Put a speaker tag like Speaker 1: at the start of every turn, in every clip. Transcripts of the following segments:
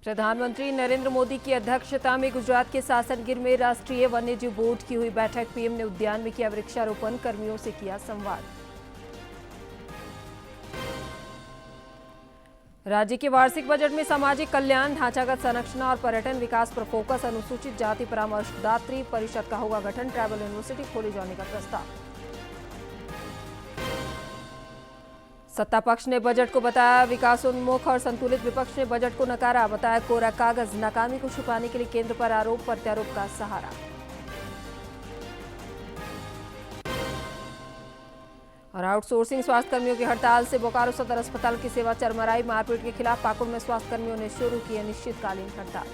Speaker 1: प्रधानमंत्री नरेंद्र मोदी की अध्यक्षता में गुजरात के सासनगिर में राष्ट्रीय वन्यजीव बोर्ड की हुई बैठक। पीएम ने उद्यान में किया वृक्षारोपण, कर्मियों से किया संवाद। राज्य के वार्षिक बजट में सामाजिक कल्याण, ढांचागत संरचना और पर्यटन विकास पर फोकस। अनुसूचित जाति परामर्शदात्री परिषद का होगा गठन। ट्राइबल यूनिवर्सिटी खोले जाने का प्रस्ताव। सत्ता पक्ष ने बजट को बताया विकासोन्मुख और संतुलित, विपक्ष ने बजट को नकारा, बताया कोरा कागज। नाकामी को छुपाने के लिए केंद्र पर आरोप प्रत्यारोप का सहारा। और आउटसोर्सिंग स्वास्थ्य कर्मियों की हड़ताल से बोकारो सदर अस्पताल की सेवा चरमराई। मारपीट के खिलाफ पाकुड़ में स्वास्थ्य कर्मियों ने शुरू की अनिश्चितकालीन हड़ताल।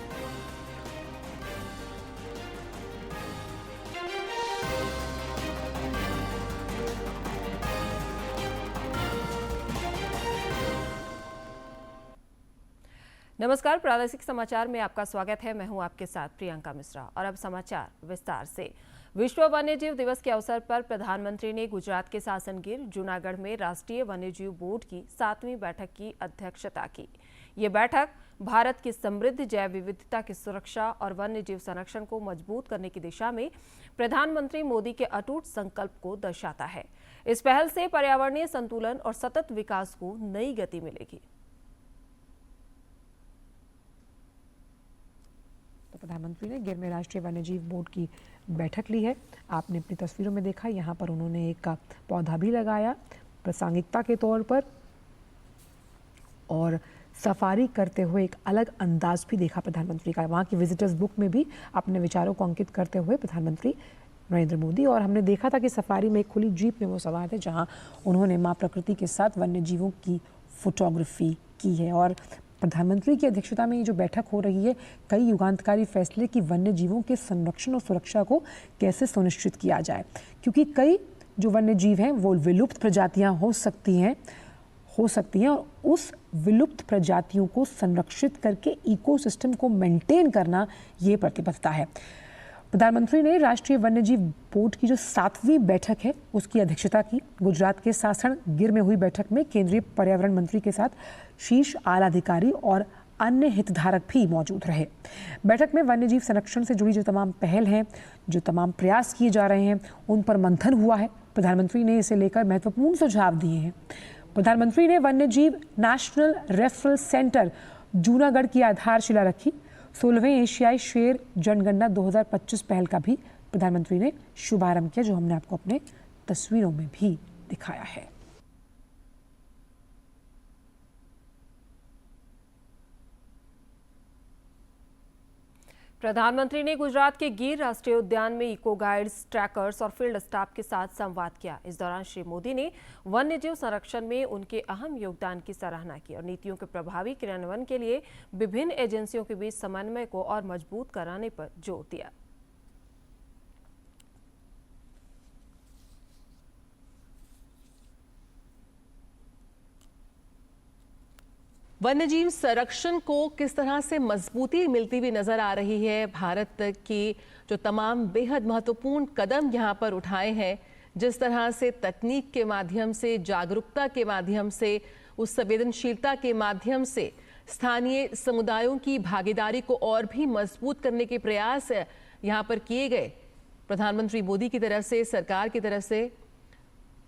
Speaker 1: नमस्कार, प्रादेशिक समाचार में आपका स्वागत है। मैं हूं आपके साथ प्रियंका मिश्रा और अब समाचार विस्तार से। विश्व वन्यजीव दिवस के अवसर पर प्रधानमंत्री ने गुजरात के सासनगिर जूनागढ़ में राष्ट्रीय वन्यजीव बोर्ड की 7वीं बैठक की अध्यक्षता की। ये बैठक भारत की समृद्ध जैव विविधता की सुरक्षा और वन्यजीव संरक्षण को मजबूत करने की दिशा में प्रधानमंत्री मोदी के अटूट संकल्प को दर्शाता है। इस पहल से पर्यावरणीय संतुलन और सतत विकास को नई गति मिलेगी।
Speaker 2: प्रधानमंत्री ने गिर में राष्ट्रीय वन्यजीव बोर्ड की बैठक ली है। आपने अपनी तस्वीरों में देखा, यहाँ पर उन्होंने एक पौधा भी लगाया प्रासंगिकता के तौर पर और सफारी करते हुए एक अलग अंदाज भी देखा प्रधानमंत्री का। वहाँ की विजिटर्स बुक में भी अपने विचारों को अंकित करते हुए प्रधानमंत्री नरेंद्र मोदी, और हमने देखा था कि सफारी में एक खुली जीप में वो सवार थे जहाँ उन्होंने माँ प्रकृति के साथ वन्यजीवों की फोटोग्राफी की है। और प्रधानमंत्री की अध्यक्षता में ये जो बैठक हो रही है, कई युगांतकारी फैसले कि वन्य जीवों के संरक्षण और सुरक्षा को कैसे सुनिश्चित किया जाए, क्योंकि कई जो वन्य जीव हैं वो विलुप्त प्रजातियां हो सकती हैं और उस विलुप्त प्रजातियों को संरक्षित करके इकोसिस्टम को मेंटेन करना ये प्रतिबद्धता है। प्रधानमंत्री ने राष्ट्रीय वन्यजीव बोर्ड की जो 7वीं बैठक है उसकी अध्यक्षता की। गुजरात के सासनगिर में हुई बैठक में केंद्रीय पर्यावरण मंत्री के साथ शीर्ष आला अधिकारी और अन्य हितधारक भी मौजूद रहे। बैठक में वन्यजीव संरक्षण से जुड़ी जो तमाम पहल हैं, जो तमाम प्रयास किए जा रहे हैं, उन पर मंथन हुआ है। प्रधानमंत्री ने इसे लेकर महत्वपूर्ण सुझाव दिए हैं। प्रधानमंत्री ने वन्यजीव नेशनल रेफरल सेंटर जूनागढ़ की आधारशिला रखी। 16वें एशियाई शेर जनगणना 2025 पहल का भी प्रधानमंत्री ने शुभारंभ किया, जो हमने आपको अपने तस्वीरों में भी दिखाया है।
Speaker 1: प्रधानमंत्री ने गुजरात के गिर राष्ट्रीय उद्यान में इको गाइड्स, ट्रैकर्स और फील्ड स्टाफ के साथ संवाद किया। इस दौरान श्री मोदी ने वन्यजीव संरक्षण में उनके अहम योगदान की सराहना की और नीतियों के प्रभावी क्रियान्वयन के लिए विभिन्न एजेंसियों के बीच समन्वय को और मजबूत कराने पर जोर दिया।
Speaker 3: वन्यजीव संरक्षण को किस तरह से मजबूती मिलती हुई नजर आ रही है। भारत की जो तमाम बेहद महत्वपूर्ण कदम यहाँ पर उठाए हैं, जिस तरह से तकनीक के माध्यम से, जागरूकता के माध्यम से, उस संवेदनशीलता के माध्यम से स्थानीय समुदायों की भागीदारी को और भी मजबूत करने के प्रयास यहाँ पर किए गए प्रधानमंत्री मोदी की तरफ से, सरकार की तरफ से,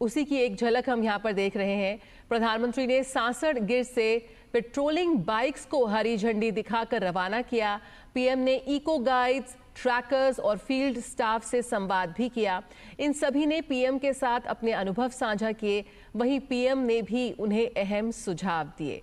Speaker 3: उसी की एक झलक हम यहाँ पर देख रहे हैं। प्रधानमंत्री ने सासनगिर से पेट्रोलिंग बाइक्स को हरी झंडी दिखाकर रवाना किया। पीएम ने इको गाइड्स, ट्रैकर्स और फील्ड स्टाफ से संवाद भी किया। इन सभी ने पीएम के साथ अपने अनुभव साझा किए। वहीं पीएम ने भी उन्हें अहम सुझाव दिए।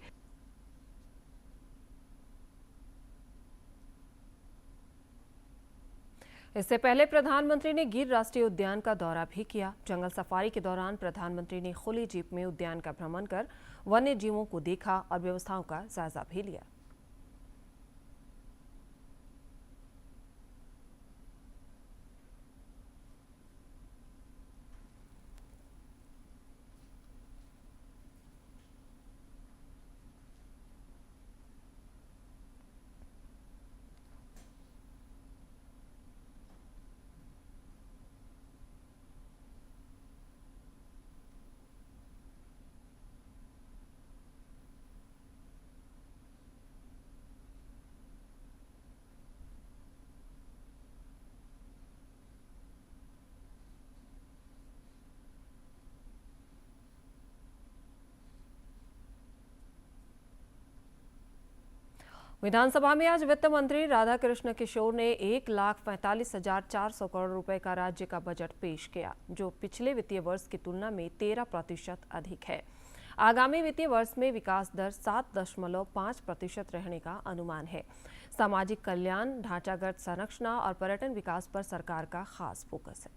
Speaker 1: इससे पहले प्रधानमंत्री ने गिर राष्ट्रीय उद्यान का दौरा भी किया। जंगल सफारी के दौरान प्रधानमंत्री ने खुली जीप में उद्यान का भ्रमण कर वन्य जीवों को देखा और व्यवस्थाओं का जायजा भी लिया। विधानसभा में आज वित्त मंत्री राधाकृष्ण किशोर ने 1,45,400 करोड़ रुपए का राज्य का बजट पेश किया, जो पिछले वित्तीय वर्ष की तुलना में 13% अधिक है। आगामी वित्तीय वर्ष में विकास दर 7.5% रहने का अनुमान है। सामाजिक कल्याण, ढांचागत संरचना और पर्यटन विकास पर सरकार का खास फोकस है।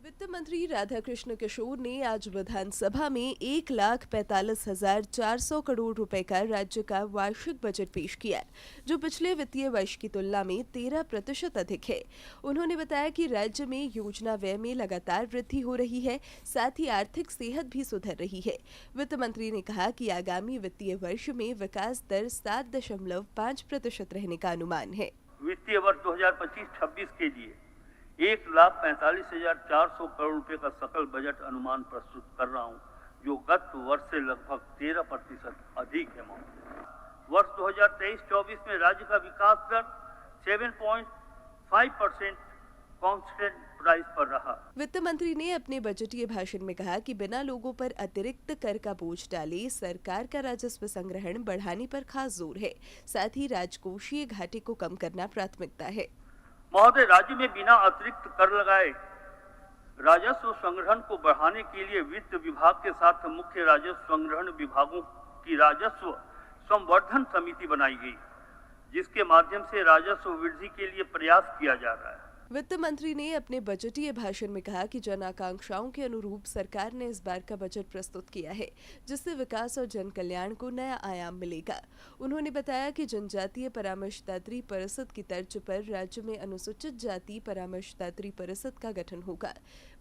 Speaker 4: वित्त मंत्री राधाकृष्ण किशोर ने आज विधानसभा में 1,45,400 करोड़ रुपए का राज्य का वार्षिक बजट पेश किया, जो पिछले वित्तीय वर्ष की तुलना में 13% अधिक है। उन्होंने बताया कि राज्य में योजना व्यय में लगातार वृद्धि हो रही है, साथ ही आर्थिक सेहत भी सुधर रही है। वित्त मंत्री ने कहा कि आगामी वित्तीय वर्ष में विकास दर 7.5% रहने का अनुमान है।
Speaker 5: वित्तीय वर्ष 2025-26 के लिए 1,45,400 करोड़ रुपए का सकल बजट अनुमान प्रस्तुत कर रहा हूं, जो गत वर्ष से लगभग 13% अधिक है। वर्ष 2023-24 में राज्य का विकास दर 7.5% कांस्टेंट प्राइस पर रहा।
Speaker 4: वित्त मंत्री ने अपने बजटीय भाषण में कहा कि बिना लोगों पर अतिरिक्त कर का बोझ डाले सरकार का राजस्व संग्रहण बढ़ाने पर खास जोर है। साथ ही राजकोषीय घाटे को कम करना प्राथमिकता है।
Speaker 5: महोदय, राज्य में बिना अतिरिक्त कर लगाए राजस्व संग्रहण को बढ़ाने के लिए वित्त विभाग के साथ मुख्य राजस्व संग्रहण विभागों की राजस्व संवर्धन समिति बनाई गई, जिसके माध्यम से राजस्व वृद्धि के लिए प्रयास किया जा रहा है।
Speaker 4: वित्त मंत्री ने अपने बजटीय भाषण में कहा कि जन आकांक्षाओं के अनुरूप सरकार ने इस बार का बजट प्रस्तुत किया है, जिससे विकास और जन कल्याण को नया आयाम मिलेगा। उन्होंने बताया कि जनजातीय परामर्शदात्री परिषद की तर्ज पर राज्य में अनुसूचित जाति परामर्शदात्री परिषद का गठन होगा।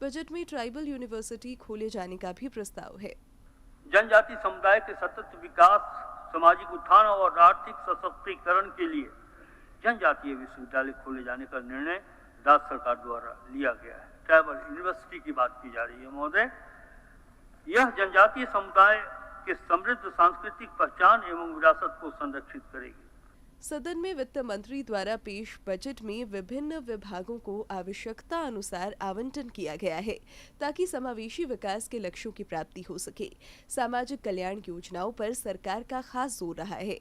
Speaker 4: बजट में ट्राइबल यूनिवर्सिटी खोले जाने का भी प्रस्ताव है।
Speaker 5: जनजाति समुदाय के सतत विकास, सामाजिक उत्थान और आर्थिक सशक्तिकरण के लिए जनजातीय विश्वविद्यालय खोले जाने का निर्णय राज्य सरकार द्वारा लिया गया है। ट्राइबल यूनिवर्सिटी की बात की जा रही है। महोदय, यह जनजातीय समुदाय के समृद्ध सांस्कृतिक पहचान एवं विरासत को संरक्षित करेगी।
Speaker 4: सदन में वित्त मंत्री द्वारा पेश बजट में विभिन्न विभागों को आवश्यकता अनुसार आवंटन किया गया है, ताकि समावेशी विकास के लक्ष्यों की प्राप्ति हो सके। सामाजिक कल्याण योजनाओं पर सरकार का खास जोर रहा है।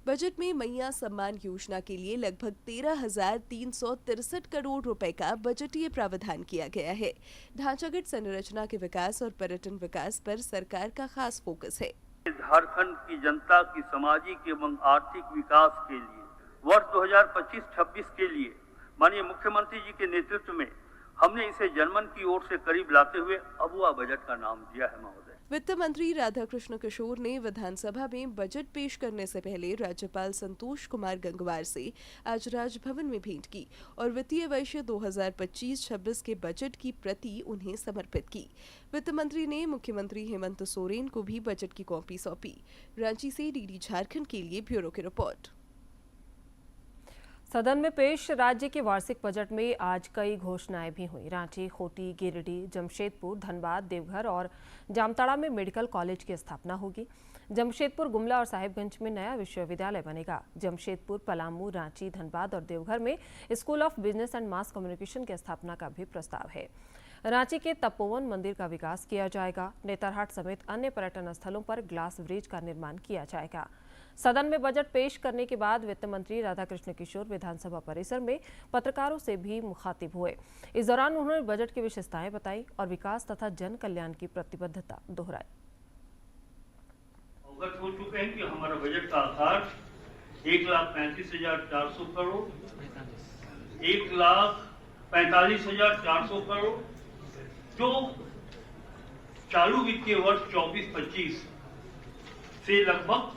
Speaker 4: बजट में मैया सम्मान योजना के लिए लगभग 13,363 करोड़ रुपए का बजटीय प्रावधान किया गया है। ढांचागत संरचना के विकास और पर्यटन विकास पर सरकार का खास फोकस है।
Speaker 5: झारखंड की जनता की सामाजिक एवं आर्थिक विकास के लिए वर्ष 2025-26 के लिए माननीय मुख्यमंत्री जी के नेतृत्व में हमने इसे जनमन की ओर से करीब लाते हुए अबुआ बजट का नाम दिया है। महोदय,
Speaker 4: वित्त मंत्री राधाकृष्ण किशोर ने विधानसभा में बजट पेश करने से पहले राज्यपाल संतोष कुमार गंगवार से आज राजभवन में भेंट की और वित्तीय वर्ष 2025-26 के बजट की प्रति उन्हें समर्पित की। वित्त मंत्री ने मुख्यमंत्री हेमंत सोरेन को भी बजट की कॉपी सौंपी। रांची से डीडी झारखंड के लिए ब्यूरो की रिपोर्ट।
Speaker 1: सदन में पेश राज्य के वार्षिक बजट में आज कई घोषणाएं भी हुई। रांची, खूंटी, गिरिडीह, जमशेदपुर, धनबाद, देवघर और जामताड़ा में मेडिकल कॉलेज की स्थापना होगी। जमशेदपुर, गुमला और साहिबगंज में नया विश्वविद्यालय बनेगा। जमशेदपुर, पलामू, रांची, धनबाद और देवघर में school of business and mass communication की स्थापना का भी प्रस्ताव है। रांची के तपोवन मंदिर का विकास किया जाएगा। नेतरहाट समेत अन्य पर्यटन स्थलों पर ग्लास ब्रिज का निर्माण किया जाएगा। सदन में बजट पेश करने के बाद वित्त मंत्री राधाकृष्ण किशोर विधानसभा परिसर में पत्रकारों से भी मुखातिब हुए। इस दौरान उन्होंने बजट की विशेषताएं बताई और विकास तथा जन कल्याण की प्रतिबद्धता दोहराई।
Speaker 5: अवगत हो चुके हैं कि हमारा बजट का आकार 1,35,400 करोड़, 1,45,400 करोड़, जो चालू वित्तीय वर्ष 24-25 से लगभग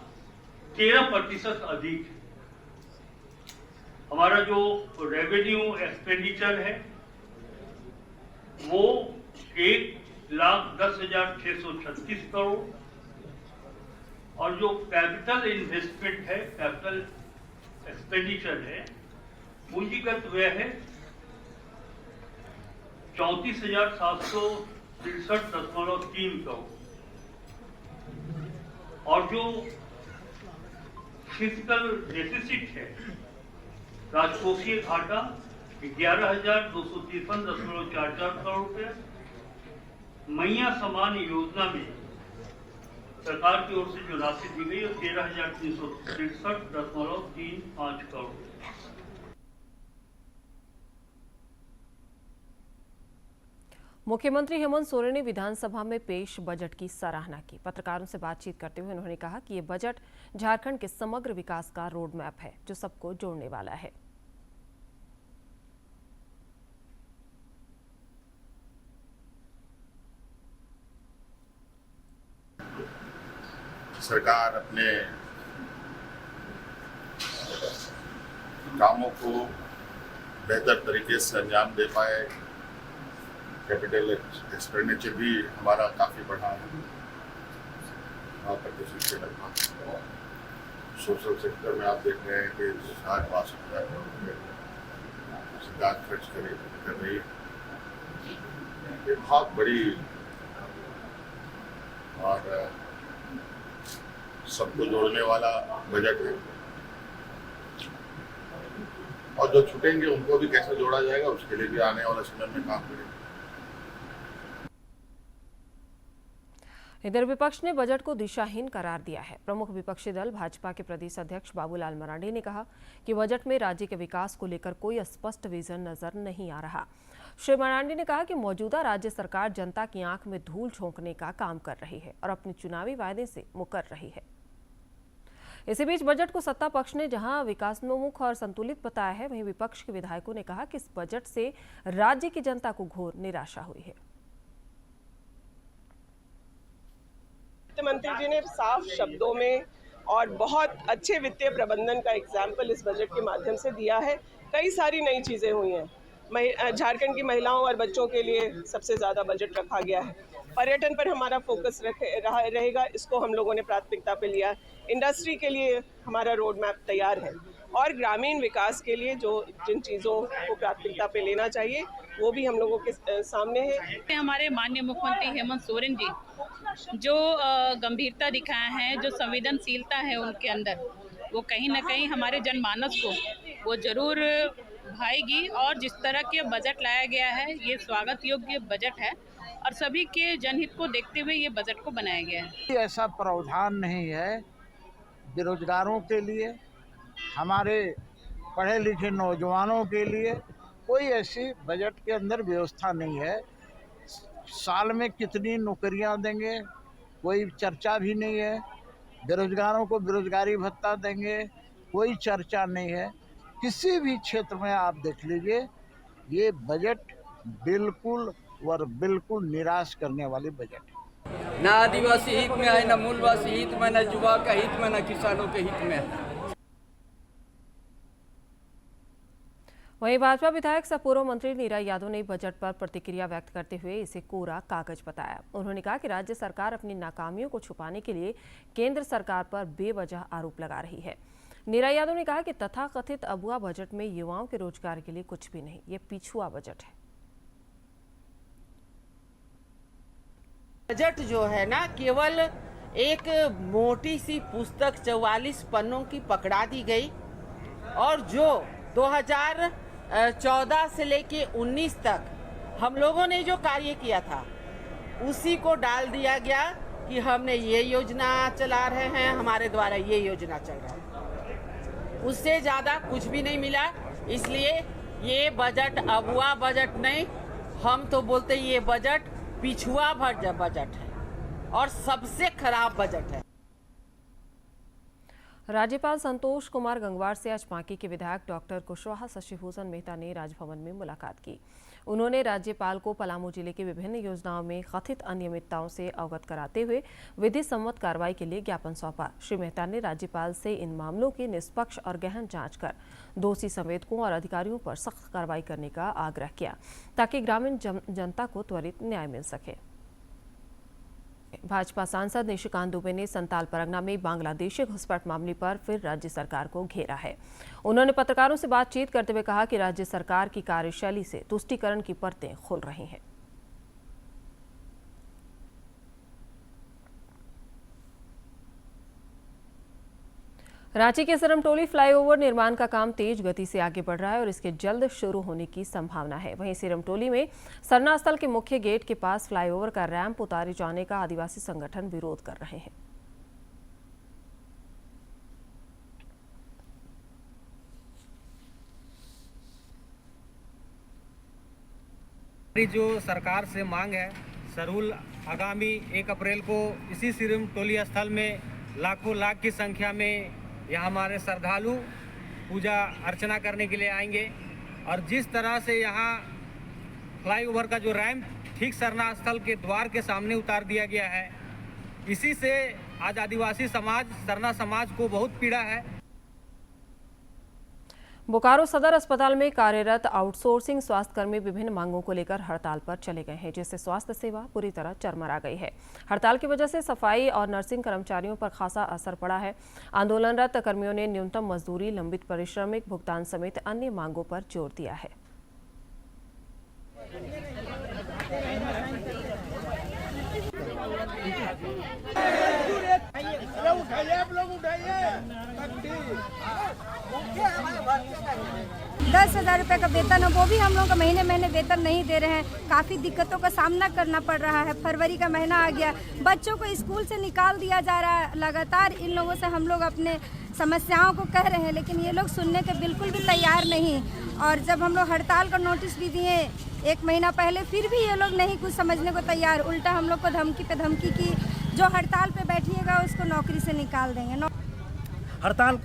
Speaker 5: 13% अधिक। हमारा जो रेवेन्यू एक्सपेंडिचर है वो 1,10,636 करोड़ और जो कैपिटल इन्वेस्टमेंट है, कैपिटल एक्सपेंडिचर है, पूंजीगत व्यय है 34,763.3 करोड़ और जो फिजिकल डेफिसिट है, राजकोषीय घाटा 11,253.44 करोड़ रुपये। मैया सम्मान योजना में सरकार की ओर से जो राशि दी गई वो 13,363.35 करोड़।
Speaker 1: मुख्यमंत्री हेमंत सोरेन ने विधानसभा में पेश बजट की सराहना की। पत्रकारों से बातचीत करते हुए उन्होंने कहा कि ये बजट झारखंड के समग्र विकास का रोड मैप है जो सबको जोड़ने वाला है।
Speaker 6: सरकार अपने कामों को बेहतर तरीके से अंजाम दे पाए। कैपिटल एक्सपेंडिचर भी हमारा काफ़ी बढ़ा है, 9% के लगभग। सोशल सेक्टर में आप देख रहे हैं कि 60-62 करोड़ रुपये सरकार खर्च कर रही है। ये बहुत बड़ी और सबको जोड़ने वाला बजट है, और जो छूटेंगे उनको भी कैसे जोड़ा जाएगा उसके लिए भी आने वाले समय में काम करेंगे।
Speaker 1: इधर विपक्ष ने बजट को दिशाहीन करार दिया है। प्रमुख विपक्षी दल भाजपा के प्रदेश अध्यक्ष बाबूलाल मरांडी ने कहा कि बजट में राज्य के विकास को लेकर कोई स्पष्ट विजन नजर नहीं आ रहा। श्री मरांडी ने कहा कि मौजूदा राज्य सरकार जनता की आंख में धूल झोंकने का काम कर रही है और अपने चुनावी वायदे से मुकर रही है। इसी बीच बजट को सत्ता पक्ष ने जहां विकासोन्मुख और संतुलित बताया है, वहीं विपक्ष के विधायकों ने कहा कि इस बजट से राज्य की जनता को घोर निराशा हुई है।
Speaker 7: वित्त मंत्री जी ने साफ शब्दों में और बहुत अच्छे वित्तीय प्रबंधन का एग्जाम्पल इस बजट के माध्यम से दिया है। कई सारी नई चीज़ें हुई हैं। झारखंड की महिलाओं और बच्चों के लिए सबसे ज़्यादा बजट रखा गया है। पर्यटन पर हमारा फोकस रहेगा, इसको हम लोगों ने प्राथमिकता पे लिया। इंडस्ट्री के लिए हमारा रोड मैप तैयार है, और ग्रामीण विकास के लिए जिन चीज़ों को प्राथमिकता पे लेना चाहिए वो भी हम लोगों के सामने है।
Speaker 8: हमारे माननीय मुख्यमंत्री हेमंत सोरेन जी जो गंभीरता दिखाए हैं, जो संवेदनशीलता है उनके अंदर, वो कहीं ना कहीं हमारे जनमानस को वो जरूर भाएगी। और जिस तरह के बजट लाया गया है ये स्वागत योग्य बजट है और सभी के जनहित को देखते हुए ये बजट को बनाया गया है।
Speaker 9: ऐसा प्रावधान नहीं है बेरोजगारों के लिए, हमारे पढ़े लिखे नौजवानों के लिए कोई ऐसी बजट के अंदर व्यवस्था नहीं है। साल में कितनी नौकरियां देंगे कोई चर्चा भी नहीं है। बेरोजगारों को बेरोजगारी भत्ता देंगे कोई चर्चा नहीं है। किसी भी क्षेत्र में आप देख लीजिए, ये बजट बिल्कुल और बिल्कुल निराश करने वाली बजट है।
Speaker 10: न आदिवासी हित में है, न मूलवासी हित में, न युवा का हित में, न किसानों के हित में है।
Speaker 1: वहीं भाजपा विधायक सह पूर्व मंत्री नीरा यादव ने बजट पर प्रतिक्रिया व्यक्त करते हुए इसे कोरा कागज बताया। उन्होंने कहा कि राज्य सरकार अपनी नाकामियों को छुपाने के लिए केंद्र सरकार पर बेवजह आरोप लगा रही है। नीरा यादव ने कहा कि तथाकथित अबुआ बजट में युवाओं के रोजगार के लिए कुछ भी नहीं, ये पिछुआ बजट है।
Speaker 11: बजट जो है ना, केवल एक मोटी सी पुस्तक 44 पन्नों की पकड़ा दी गई, और जो 2014 से लेके 19 तक हम लोगों ने जो कार्य किया था उसी को डाल दिया गया कि हमने ये योजना चला रहे हैं, हमारे द्वारा ये योजना चल रहा है। उससे ज़्यादा कुछ भी नहीं मिला। इसलिए ये बजट अबुआ बजट नहीं, हम तो बोलते ये बजट पिछुआ बजट है और सबसे खराब बजट है।
Speaker 1: राज्यपाल संतोष कुमार गंगवार से आज पांकी के विधायक डॉक्टर कुशवाहा शशिभूषण मेहता ने राजभवन में मुलाकात की। उन्होंने राज्यपाल को पलामू जिले की विभिन्न योजनाओं में कथित अनियमितताओं से अवगत कराते हुए विधि सम्मत कार्रवाई के लिए ज्ञापन सौंपा। श्री मेहता ने राज्यपाल से इन मामलों की निष्पक्ष और गहन जांच कर दोषी संवेदकों और अधिकारियों पर सख्त कार्रवाई करने का आग्रह किया ताकि ग्रामीण जनता को त्वरित न्याय मिल सके। भाजपा सांसद निशिकांत दुबे ने संताल परगना में बांग्लादेशी घुसपैठ मामले पर फिर राज्य सरकार को घेरा है। उन्होंने पत्रकारों से बातचीत करते हुए कहा कि राज्य सरकार की कार्यशैली से तुष्टीकरण की परतें खुल रही हैं। रांची के सिरमटोली फ्लाईओवर निर्माण का काम तेज गति से आगे बढ़ रहा है और इसके जल्द शुरू होने की संभावना है। वहीं सिरमटोली में सरना स्थल के मुख्य गेट के पास फ्लाईओवर का रैंप उतारे जाने का आदिवासी संगठन विरोध कर रहे हैं।
Speaker 12: हमारी जो सरकार से मांग है, सरूल आगामी 1 अप्रैल को इसी सिरिम टोली स्थल में लाखों लाख की संख्या में यहाँ हमारे श्रद्धालु पूजा अर्चना करने के लिए आएंगे। और जिस तरह से यहाँ फ्लाईओवर का जो रैंप ठीक सरना स्थल के द्वार के सामने उतार दिया गया है, इसी से आज आदिवासी समाज, सरना समाज को बहुत पीड़ा है।
Speaker 1: बोकारो सदर अस्पताल में कार्यरत आउटसोर्सिंग स्वास्थ्यकर्मी विभिन्न मांगों को लेकर हड़ताल पर चले गए हैं, जिससे स्वास्थ्य सेवा पूरी तरह चरमरा गई है। हड़ताल की वजह से सफाई और नर्सिंग कर्मचारियों पर खासा असर पड़ा है। आंदोलनरत कर्मियों ने न्यूनतम मजदूरी, लंबित पारिश्रमिक भुगतान समेत अन्य मांगों पर जोर दिया है।
Speaker 13: ₹10,000 का वेतन है, वो भी हम लोग का महीने महीने वेतन नहीं दे रहे हैं। काफ़ी दिक्कतों का सामना करना पड़ रहा है। फरवरी का महीना आ गया, बच्चों को स्कूल से निकाल दिया जा रहा है। लगातार इन लोगों से हम लोग अपने समस्याओं को कह रहे हैं, लेकिन ये लोग सुनने के बिल्कुल भी तैयार नहीं। और जब हम लोग हड़ताल का नोटिस भी दिए 1 महीना पहले, फिर भी ये लोग नहीं कुछ समझने को तैयार। उल्टा हम लोग को धमकी पे धमकी की, जो हड़ताल पे बैठिएगा उसको नौकरी से निकाल देंगे।
Speaker 14: हड़ताल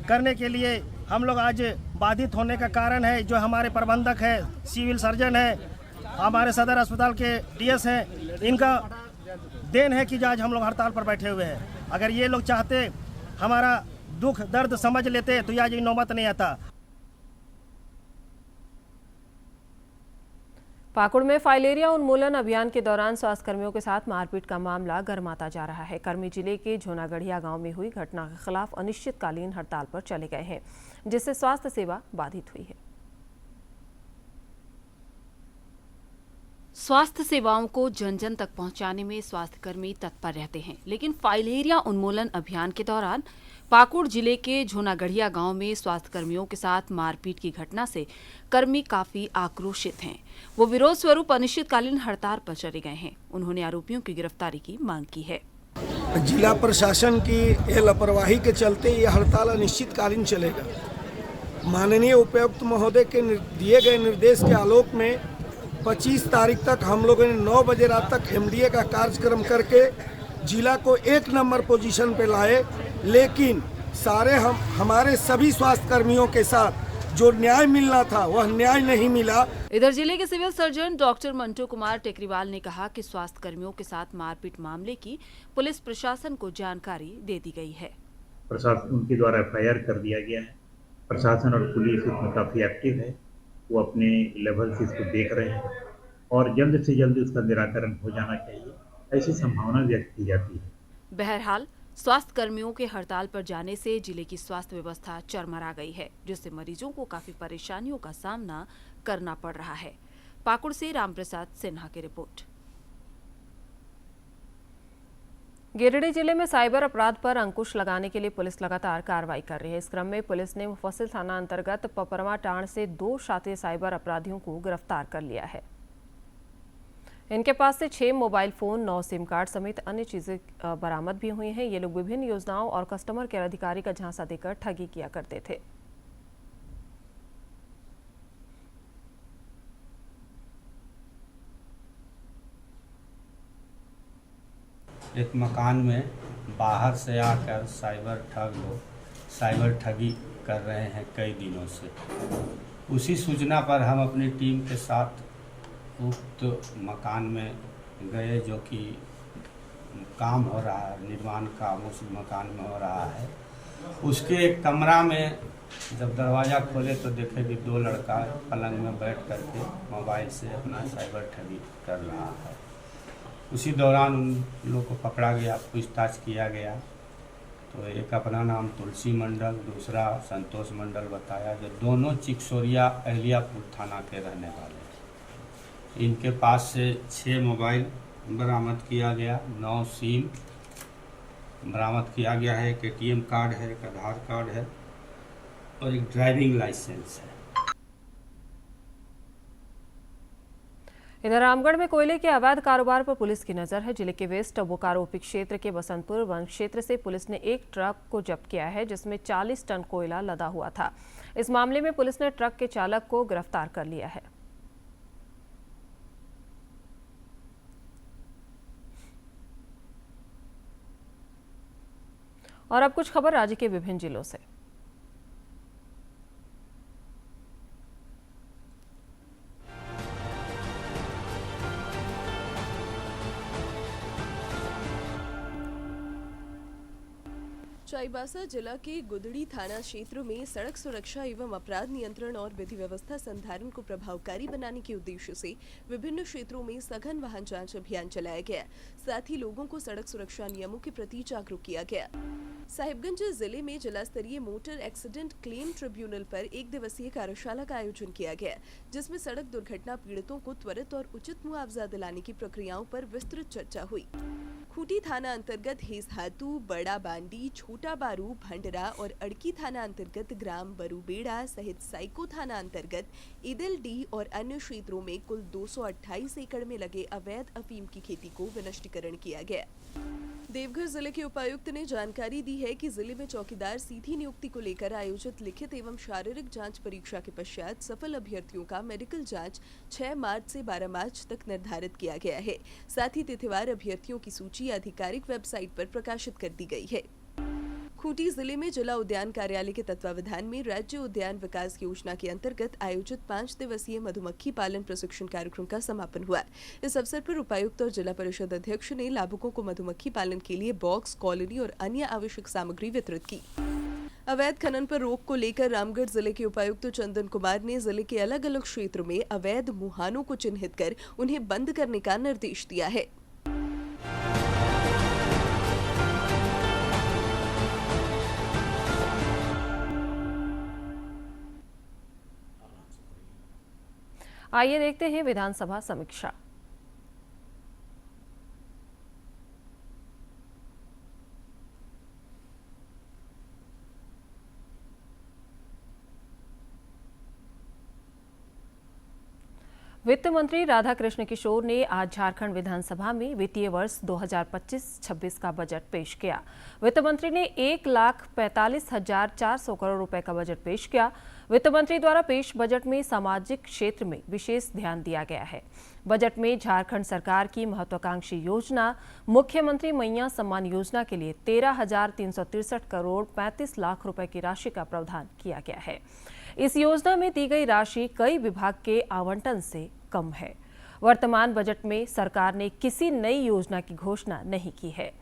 Speaker 14: करने के लिए हम लोग आज बाधित होने का कारण है जो हमारे प्रबंधक है, सिविल सर्जन है, हमारे सदर अस्पताल के डीएस हैं, इनका देन है कि आज हम लोग हड़ताल पर बैठे हुए हैं। अगर ये लोग चाहते, हमारा दुख दर्द समझ लेते तो आज ये नौबत नहीं आता।
Speaker 1: पाकुड़ में फाइलेरिया उन्मूलन अभियान के दौरान स्वास्थ्यकर्मियों के साथ मारपीट का मामला गर्माता जा रहा है। कर्मी जिले के झोनागढ़िया गांव में हुई घटना के खिलाफ अनिश्चितकालीन हड़ताल पर चले गए हैं, जिससे स्वास्थ्य सेवा बाधित हुई है।
Speaker 15: स्वास्थ्य सेवाओं को जन जन तक पहुंचाने में स्वास्थ्यकर्मी तत्पर रहते हैं, लेकिन फाइलेरिया उन्मूलन अभियान के दौरान पाकुड़ जिले के झोनागढ़िया गांव में स्वास्थ्यकर्मियों के साथ मारपीट की घटना से कर्मी काफी आक्रोशित हैं। वो विरोध स्वरूप अनिश्चितकालीन हड़ताल पर चले गए हैं। उन्होंने आरोपियों की गिरफ्तारी की मांग की है।
Speaker 16: जिला प्रशासन की लापरवाही के चलते यह हड़ताल अनिश्चितकालीन चलेगा। माननीय उपायुक्त महोदय के दिए गए निर्देश के आलोक में 25 तारीख तक हम लोगों ने 9 बजे रात तक एमडीए का कार्यक्रम करके जिला को 1 नंबर पोजीशन पे लाए, लेकिन हमारे सभी स्वास्थ्य कर्मियों के साथ जो न्याय मिलना था वह न्याय नहीं मिला।
Speaker 15: इधर जिले के civil surgeon doctor Mantu Kumar Tekriwal ने कहा कि स्वास्थ्य कर्मियों के साथ मारपीट मामले की पुलिस प्रशासन को जानकारी दे दी गई है।
Speaker 17: प्रशासन उनके द्वारा FIR कर दिया गया है। प्रशासन और पुलिस इसमें काफी एक्टिव है, वो अपने लेवल से इसको देख रहे हैं और जल्द से जल्द इसका निराकरण हो जाना चाहिए, ऐसी संभावना व्यक्त की जाती है।
Speaker 15: बहरहाल स्वास्थ्य कर्मियों के हड़ताल पर जाने से जिले की स्वास्थ्य व्यवस्था चरमरा गई है, जिससे मरीजों को काफी परेशानियों का सामना करना पड़ रहा है। पाकुड़ से रामप्रसाद सिन्हा की रिपोर्ट।
Speaker 1: गिरिडीह जिले में साइबर अपराध पर अंकुश लगाने के लिए पुलिस लगातार कार्रवाई कर रही है। इस क्रम में पुलिस ने मुफस्सिल थाना अंतर्गत पपरमा टांड से 2 शातिर साइबर अपराधियों को गिरफ्तार कर लिया है। इनके पास से 6 मोबाइल फोन, 9 सिम कार्ड समेत अन्य चीजें बरामद भी हुई हैं। ये लोग विभिन्न योजनाओं और कस्टमर केयर अधिकारी का झांसा देकर ठगी किया करते थे।
Speaker 18: एक मकान में बाहर से आकर साइबर ठग लोग साइबर ठगी कर रहे हैं कई दिनों से। उसी सूचना पर हम अपनी टीम के साथ उक्त मकान में गए, जो कि काम हो रहा है, निर्माण काम उस मकान में हो रहा है। उसके एक कमरा में जब दरवाज़ा खोले तो देखे कि 2 लड़का पलंग में बैठ करके मोबाइल से अपना साइबर ठगी कर रहा है। उसी दौरान उन लोगों को पकड़ा गया, पूछताछ किया गया तो एक अपना नाम तुलसी मंडल, दूसरा संतोष मंडल बताया, जो दोनों चिकसोरिया अहलियापुर थाना के रहने वाले थे। इनके पास से 6 मोबाइल बरामद किया गया, 9 सिम बरामद किया गया है, एक ATM कार्ड है, एक आधार कार्ड है और एक ड्राइविंग लाइसेंस है।
Speaker 1: इधर रामगढ़ में कोयले के अवैध कारोबार पर पुलिस की नजर है। जिले के वेस्ट बोकारो उपी क्षेत्र के बसंतपुर वन क्षेत्र से पुलिस ने एक ट्रक को जब्त किया है, जिसमें 40 टन कोयला लदा हुआ था। इस मामले में पुलिस ने ट्रक के चालक को गिरफ्तार कर लिया है। और अब कुछ खबर राज्य के विभिन्न जिलों से।
Speaker 4: चाईबासा जिला के गुदड़ी थाना क्षेत्र में सड़क सुरक्षा एवं अपराध नियंत्रण और विधि व्यवस्था संधारण को प्रभावकारी बनाने के उद्देश्य से विभिन्न क्षेत्रों में सघन वाहन जांच अभियान चलाया गया। साथ ही लोगों को सड़क सुरक्षा नियमों के प्रति जागरूक किया गया। साहिबगंज जिले में जिला स्तरीय मोटर एक्सीडेंट क्लेम ट्रिब्यूनल पर 1 दिवसीय कार्यशाला का आयोजन किया गया, जिसमें सड़क दुर्घटना पीड़ितों को त्वरित और उचित मुआवजा दिलाने की प्रक्रियाओं पर विस्तृत चर्चा हुई। खूंटी थाना अंतर्गत हेसहातू, बड़ा बांडी, छोटा बारू, भंडरा और अड़की थाना अंतर्गत ग्राम बरूबेड़ा सहित साइको थाना अंतर्गत ईदिल डी और अन्य क्षेत्रों में कुल 228 एकड़ में लगे अवैध अफीम की खेती को विनष्टीकरण किया गया। देवघर जिले के उपायुक्त ने जानकारी दी है कि जिले में चौकीदार सीधी नियुक्ति को लेकर आयोजित लिखित एवं शारीरिक जांच परीक्षा के पश्चात सफल अभ्यर्थियों का मेडिकल जांच 6 मार्च से 12 मार्च तक निर्धारित किया गया है। साथ ही तिथिवार अभ्यर्थियों की सूची आधिकारिक वेबसाइट पर प्रकाशित कर दी गई है। खूंटी जिले में जिला उद्यान कार्यालय के तत्वावधान में राज्य उद्यान विकास योजना के अंतर्गत आयोजित 5 दिवसीय मधुमक्खी पालन प्रशिक्षण कार्यक्रम का समापन हुआ। इस अवसर पर उपायुक्त और जिला परिषद अध्यक्ष ने लाभुकों को मधुमक्खी पालन के लिए बॉक्स, कॉलोनी और अन्य आवश्यक सामग्री वितरित की। अवैध खनन पर रोक को लेकर रामगढ़ जिले के उपायुक्त चंदन कुमार ने जिले के अलग अलग क्षेत्र में अवैध मुहानों को चिन्हित कर उन्हें बंद करने का निर्देश दिया है।
Speaker 1: आइए देखते हैं विधानसभा समीक्षा। वित्त मंत्री राधाकृष्ण किशोर ने आज झारखंड विधानसभा में वित्तीय वर्ष 2025-26 का बजट पेश किया। वित्त मंत्री ने 1,45,400 करोड़ रुपए का बजट पेश किया। वित्त मंत्री द्वारा पेश बजट में सामाजिक क्षेत्र में विशेष ध्यान दिया गया है। बजट में झारखंड सरकार की महत्वाकांक्षी योजना मुख्यमंत्री मैया सम्मान योजना के लिए 13,363 करोड़ 35 लाख रुपए की राशि का प्रावधान किया गया है। इस योजना में दी गई राशि कई विभाग के आवंटन से कम है। वर्तमान बजट में सरकार ने किसी नई योजना की घोषणा नहीं की है।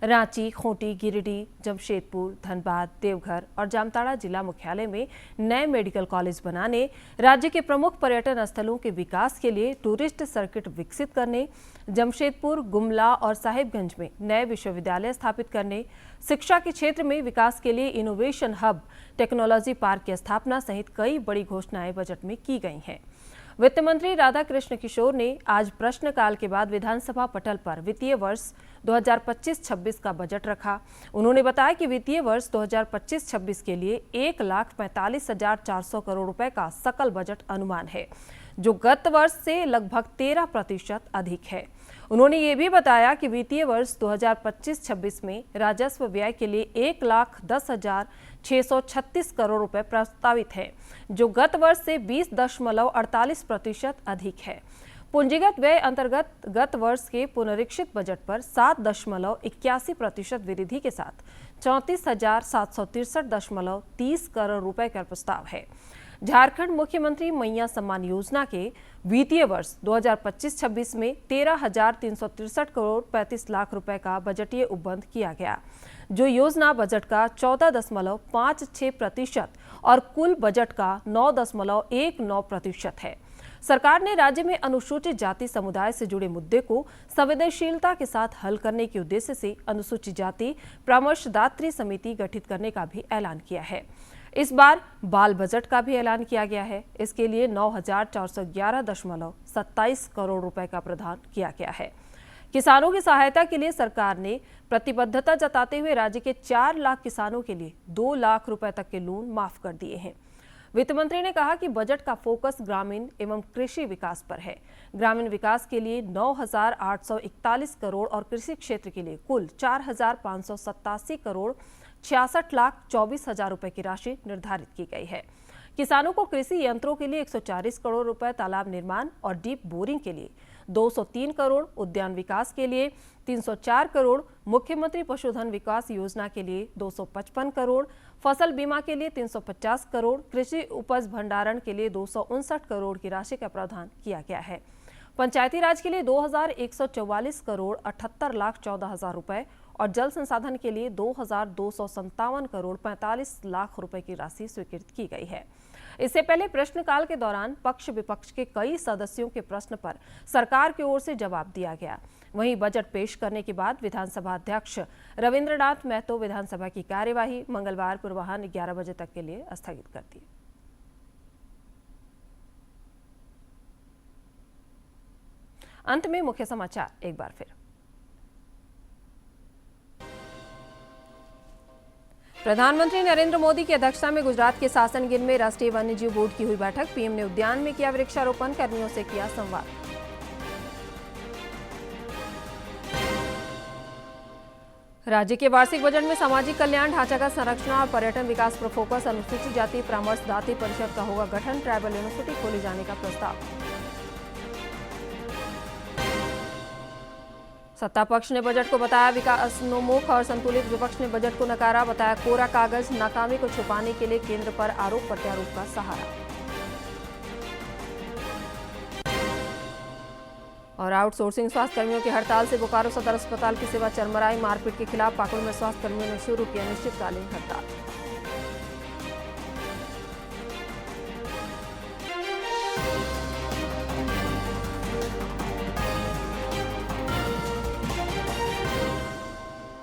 Speaker 1: रांची, खूंटी, गिरिडीह, जमशेदपुर, धनबाद, देवघर और जामताड़ा जिला मुख्यालय में नए मेडिकल कॉलेज बनाने, राज्य के प्रमुख पर्यटन स्थलों के विकास के लिए टूरिस्ट सर्किट विकसित करने, जमशेदपुर, गुमला और साहिबगंज में नए विश्वविद्यालय स्थापित करने, शिक्षा के क्षेत्र में विकास के लिए इनोवेशन हब, टेक्नोलॉजी पार्क की स्थापना सहित कई बड़ी घोषणाएं बजट में की गई हैं। वित्त मंत्री राधाकृष्ण किशोर ने आज प्रश्नकाल के बाद विधानसभा पटल पर वित्तीय वर्ष 2025-26 का बजट रखा। उन्होंने बताया कि वित्तीय वर्ष 2025-26 के लिए 1,45,400 करोड़ रुपए का सकल बजट अनुमान है, जो गत वर्ष से लगभग 13% अधिक है। उन्होंने ये भी बताया कि वित्तीय वर्ष 2025-26 में राजस्व व्यय के लिए 1,10,636 करोड़ रुपए प्रस्तावित है, जो गत वर्ष से 20.48% अधिक है। पूंजीगत व्यय अंतर्गत गत वर्ष के पुनरीक्षित बजट पर 7.81% वृद्धि के साथ 34,763.30 करोड़ रुपए का प्रस्ताव है। झारखंड मुख्यमंत्री मैया सम्मान योजना के वित्तीय वर्ष 2025-26 में 13,363 करोड़ 35 लाख रुपए का बजटीय उपबंध किया गया, जो योजना बजट का 14.56% और कुल बजट का 9.19% है। सरकार ने राज्य में अनुसूचित जाति समुदाय से जुड़े मुद्दे को संवेदनशीलता के साथ हल करने के उद्देश्य से अनुसूचित जाति परामर्शदात्री समिति गठित करने का भी ऐलान किया है। इस बार बाल बजट का भी ऐलान किया गया है। इसके लिए 9,411.27 करोड़ रुपए का प्रावधान किया गया है। किसानों की सहायता के लिए सरकार ने प्रतिबद्धता जताते हुए राज्य के 4 लाख किसानों के लिए 2 लाख रुपए तक के लोन माफ कर दिए हैं। वित्त मंत्री ने कहा कि बजट का फोकस ग्रामीण एवं कृषि विकास पर है। ग्रामीण विकास के लिए 9,841 करोड़ और कृषि क्षेत्र के लिए कुल 4,587 करोड़ 66,24,000 रुपए की राशि निर्धारित की गई है। किसानों को कृषि यंत्रों के लिए 140 करोड़ रुपए, तालाब निर्माण और डीप बोरिंग के लिए 203 करोड़, उद्यान विकास के लिए 304 करोड़, मुख्यमंत्री पशुधन विकास योजना के लिए 255 करोड़, फसल बीमा के लिए 350 करोड़, कृषि उपज भंडारण के लिए 259 करोड़ की राशि का प्रावधान किया गया है। पंचायती राज के लिए 2144 करोड़ 78,14,000 रुपए और जल संसाधन के लिए 2,257 करोड़ 45 लाख रुपए की राशि स्वीकृत की गई है। इससे पहले प्रश्नकाल के दौरान पक्ष विपक्ष के कई सदस्यों के प्रश्न पर सरकार की ओर से जवाब दिया गया। वहीं बजट पेश करने के बाद विधानसभा अध्यक्ष रविंद्रनाथ महतो विधानसभा की कार्यवाही मंगलवार पूर्वाह्न 11 बजे तक के लिए स्थगित कर दी। अंत में मुख्य समाचार एक बार फिर। प्रधानमंत्री नरेंद्र मोदी की अध्यक्षता में गुजरात के सासनगिर में राष्ट्रीय वन्यजीव बोर्ड की हुई बैठक। पीएम ने उद्यान में किया वृक्षारोपण, कर्मियों से किया संवाद। राज्य के वार्षिक बजट में सामाजिक कल्याण, ढांचागत संरचना और पर्यटन विकास पर फोकस। अनुसूचित जाति परामर्शदात्री परिषद का होगा गठन। ट्राइबल यूनिवर्सिटी खोले जाने का प्रस्ताव। सत्ता पक्ष ने बजट को बताया विकासोन्मुख और संतुलित। विपक्ष ने बजट को नकारा, बताया कोरा कागज। नाकामी को छुपाने के लिए केंद्र पर आरोप प्रत्यारोप का सहारा। और आउटसोर्सिंग स्वास्थ्य कर्मियों की हड़ताल से बोकारो सदर अस्पताल की सेवा चरमराई। मारपीट के खिलाफ पाकुड़ में स्वास्थ्य कर्मियों ने शुरू किया अनिश्चितकालीन हड़ताल।